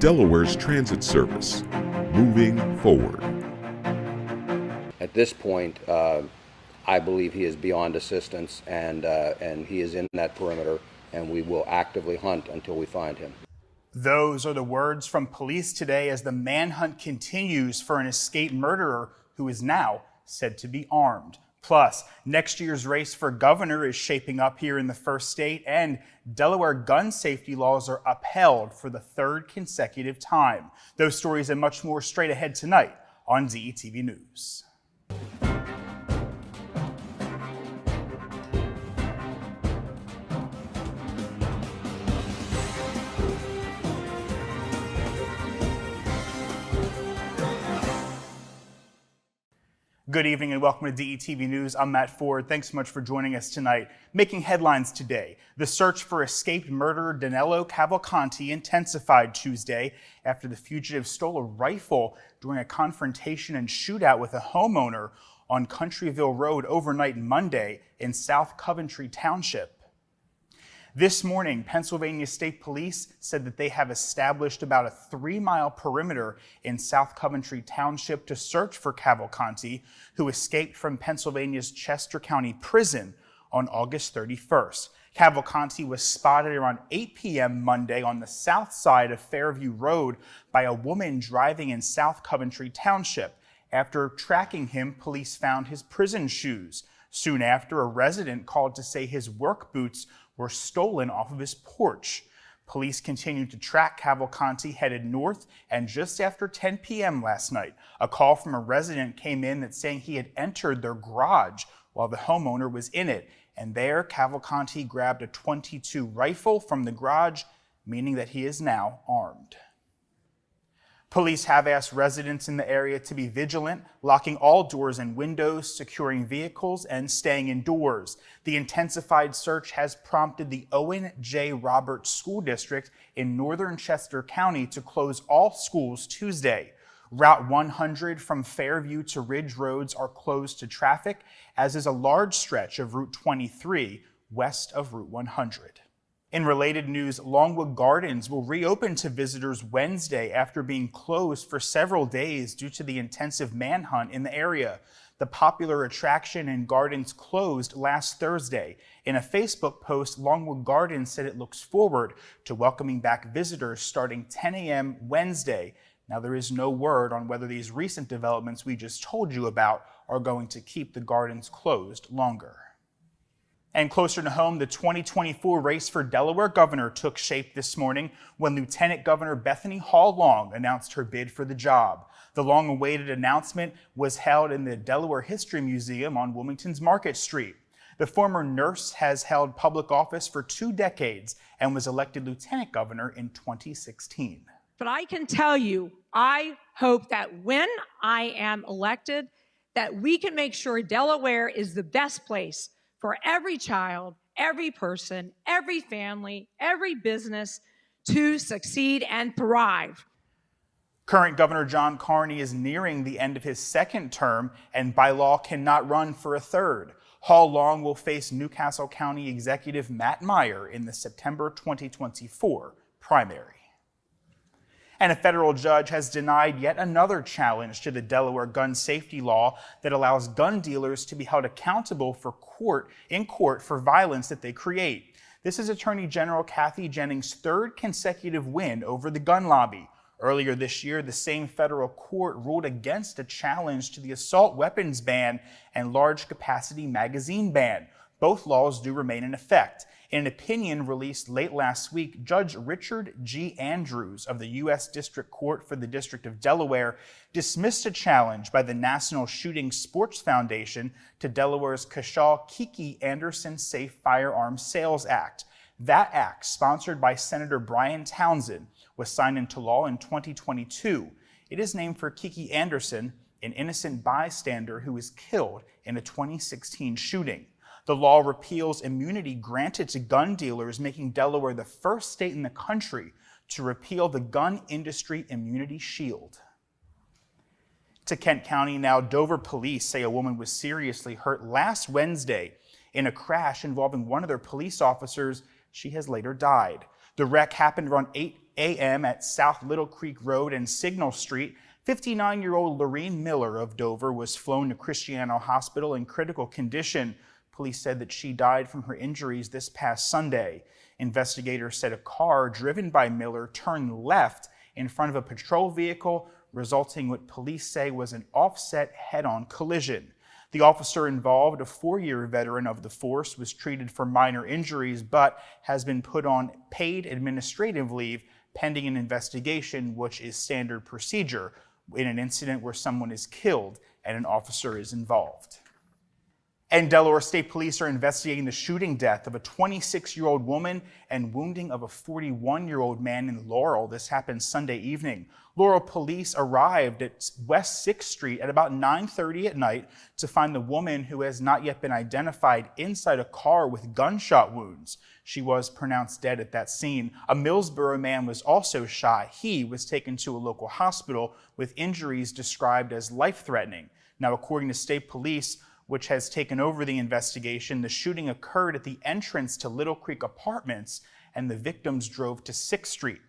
Delaware's transit service, moving forward. At this point, I believe he is beyond assistance, and he is in that perimeter, and we will actively hunt until we find him. Those are the words from police today as the manhunt continues for an escaped murderer who is now said to be armed. Plus, next year's race for governor is shaping up here in the first state, and Delaware gun safety laws are upheld for the third consecutive time. Those stories and much more straight ahead tonight on DETV News. Good evening and welcome to DETV News. I'm Matt Ford. Thanks so much for joining us tonight. Making headlines today, the search for escaped murderer Danilo Cavalcanti intensified Tuesday after the fugitive stole a rifle during a confrontation and shootout with a homeowner on Countryville Road overnight Monday in South Coventry Township. This morning, Pennsylvania State Police said that they have established about a 3-mile perimeter in South Coventry Township to search for Cavalcanti, who escaped from Pennsylvania's Chester County Prison on August 31st. Cavalcanti was spotted around 8 p.m. Monday on the south side of Fairview Road by a woman driving in South Coventry Township. After tracking him, police found his prison shoes. Soon after, a resident called to say his work boots were stolen off of his porch. Police continued to track Cavalcanti headed north, and just after 10 p.m. last night, a call from a resident came in that's saying he had entered their garage while the homeowner was in it. And there, Cavalcanti grabbed a .22 rifle from the garage, meaning that he is now armed. Police have asked residents in the area to be vigilant, locking all doors and windows, securing vehicles, and staying indoors. The intensified search has prompted the Owen J. Roberts School District in northern Chester County to close all schools Tuesday. Route 100 from Fairview to Ridge Roads are closed to traffic, as is a large stretch of Route 23 west of Route 100. In related news, Longwood Gardens will reopen to visitors Wednesday after being closed for several days due to the intensive manhunt in the area. The popular attraction and gardens closed last Thursday. In a Facebook post, Longwood Gardens said it looks forward to welcoming back visitors starting 10 a.m. Wednesday. Now, there is no word on whether these recent developments we just told you about are going to keep the gardens closed longer. And closer to home, the 2024 race for Delaware governor took shape this morning when Lieutenant Governor Bethany Hall Long announced her bid for the job. The long-awaited announcement was held in the Delaware History Museum on Wilmington's Market Street. The former nurse has held public office for 2 decades and was elected lieutenant governor in 2016. But I can tell you, I hope that when I am elected, that we can make sure Delaware is the best place for every child, every person, every family, every business to succeed and thrive. Current Governor John Carney is nearing the end of his second term and by law cannot run for a third. Hall Long will face Newcastle County Executive Matt Meyer in the September 2024 primary. And a federal judge has denied yet another challenge to the Delaware gun safety law that allows gun dealers to be held accountable in court for violence that they create. This is Attorney General Kathy Jennings' third consecutive win over the gun lobby. Earlier this year, the same federal court ruled against a challenge to the assault weapons ban and large capacity magazine ban. Both laws do remain in effect. In an opinion released late last week, Judge Richard G. Andrews of the U.S. District Court for the District of Delaware dismissed a challenge by the National Shooting Sports Foundation to Delaware's Kershaw-Kiki Anderson Safe Firearms Sales Act. That act, sponsored by Senator Brian Townsend, was signed into law in 2022. It is named for Kiki Anderson, an innocent bystander who was killed in a 2016 shooting. The law repeals immunity granted to gun dealers, making Delaware the first state in the country to repeal the gun industry immunity shield. To Kent County now, Dover police say a woman was seriously hurt last Wednesday in a crash involving one of their police officers. She has later died. The wreck happened around 8 a.m. at South Little Creek Road and Signal Street. 59-year-old Lorene Miller of Dover was flown to Christiana Hospital in critical condition. Police said that she died from her injuries this past Sunday. Investigators said a car driven by Miller turned left in front of a patrol vehicle, resulting in what police say was an offset head-on collision. The officer involved, a 4-year veteran of the force, was treated for minor injuries but has been put on paid administrative leave pending an investigation, which is standard procedure in an incident where someone is killed and an officer is involved. And Delaware State Police are investigating the shooting death of a 26-year-old woman and wounding of a 41-year-old man in Laurel. This happened Sunday evening. Laurel police arrived at West 6th Street at about 9:30 at night to find the woman, who has not yet been identified, inside a car with gunshot wounds. She was pronounced dead at that scene. A Millsboro man was also shot. He was taken to a local hospital with injuries described as life-threatening. Now, according to state police, which has taken over the investigation, the shooting occurred at the entrance to Little Creek Apartments, and the victims drove to 6th Street.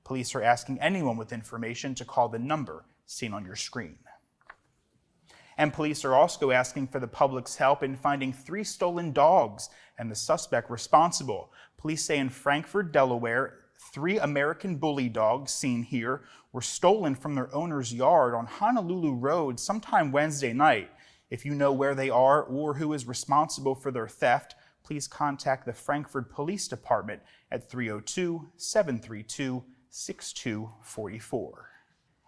Police are asking anyone with information to call the number seen on your screen. And police are also asking for the public's help in finding 3 stolen dogs and the suspect responsible. Police say in Frankfort, Delaware, 3 American bully dogs seen here were stolen from their owner's yard on Honolulu Road sometime Wednesday night. If you know where they are or who is responsible for their theft, please contact the Frankfort Police Department at 302-732-6244.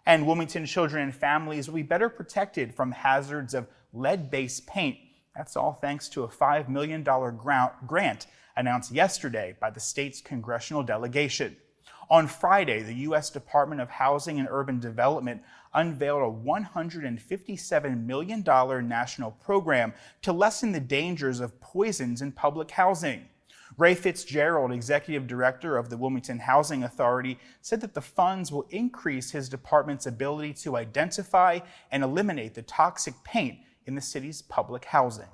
And Wilmington children and families will be better protected from hazards of lead-based paint. That's all thanks to a $5 million grant announced yesterday by the state's congressional delegation. On Friday, the U.S. Department of Housing and Urban Development unveiled a $157 million national program to lessen the dangers of poisons in public housing. Ray Fitzgerald, executive director of the Wilmington Housing Authority, said that the funds will increase his department's ability to identify and eliminate the toxic paint in the city's public housing.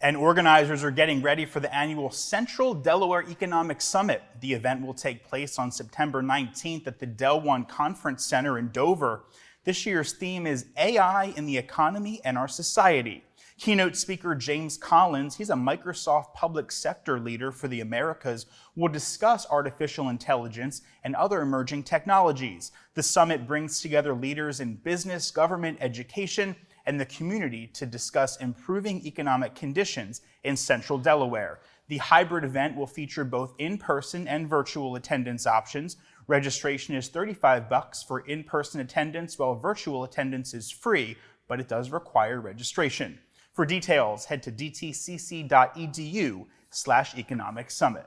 And organizers are getting ready for the annual Central Delaware Economic Summit. The event will take place on September 19th at the Del One Conference Center in Dover. This year's theme is AI in the Economy and Our Society. Keynote speaker James Collins, he's a Microsoft public sector leader for the Americas, will discuss artificial intelligence and other emerging technologies. The summit brings together leaders in business, government, education, and the community to discuss improving economic conditions in Central Delaware. The hybrid event will feature both in-person and virtual attendance options. Registration is $35 for in-person attendance, while virtual attendance is free, but it does require registration. For details, head to dtcc.edu/economic summit.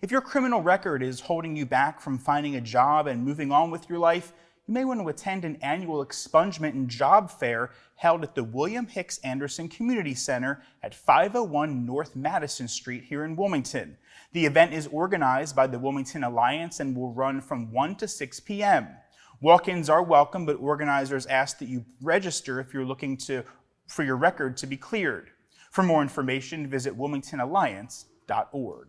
If your criminal record is holding you back from finding a job and moving on with your life, you may want to attend an annual expungement and job fair held at the William Hicks Anderson Community Center at 501 North Madison Street here in Wilmington. The event is organized by the Wilmington Alliance and will run from 1 to 6 p.m. Walk-ins are welcome, but organizers ask that you register if you're looking for your record to be cleared. For more information, visit wilmingtonalliance.org.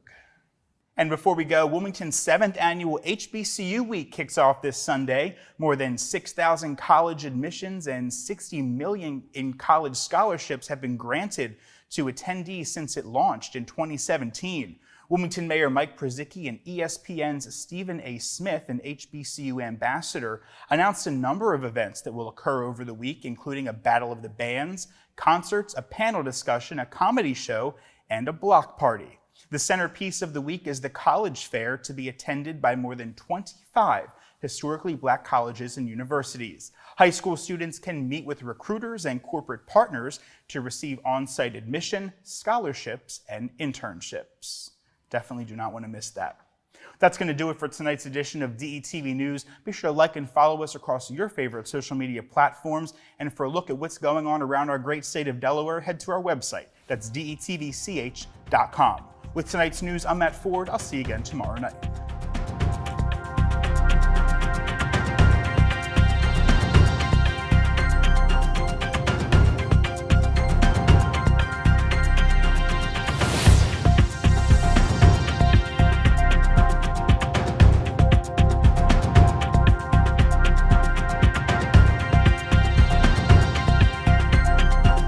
And before we go, Wilmington's 7th annual HBCU Week kicks off this Sunday. More than 6,000 college admissions and $60 million in college scholarships have been granted to attendees since it launched in 2017. Wilmington Mayor Mike Przicki and ESPN's Stephen A. Smith, an HBCU ambassador, announced a number of events that will occur over the week, including a Battle of the Bands, concerts, a panel discussion, a comedy show, and a block party. The centerpiece of the week is the college fair, to be attended by more than 25 historically black colleges and universities. High school students can meet with recruiters and corporate partners to receive on-site admission, scholarships, and internships. Definitely do not want to miss that. That's going to do it for tonight's edition of DETV News. Be sure to like and follow us across your favorite social media platforms. And for a look at what's going on around our great state of Delaware, head to our website. That's detvch.com. With tonight's news, I'm Matt Ford. I'll see you again tomorrow night.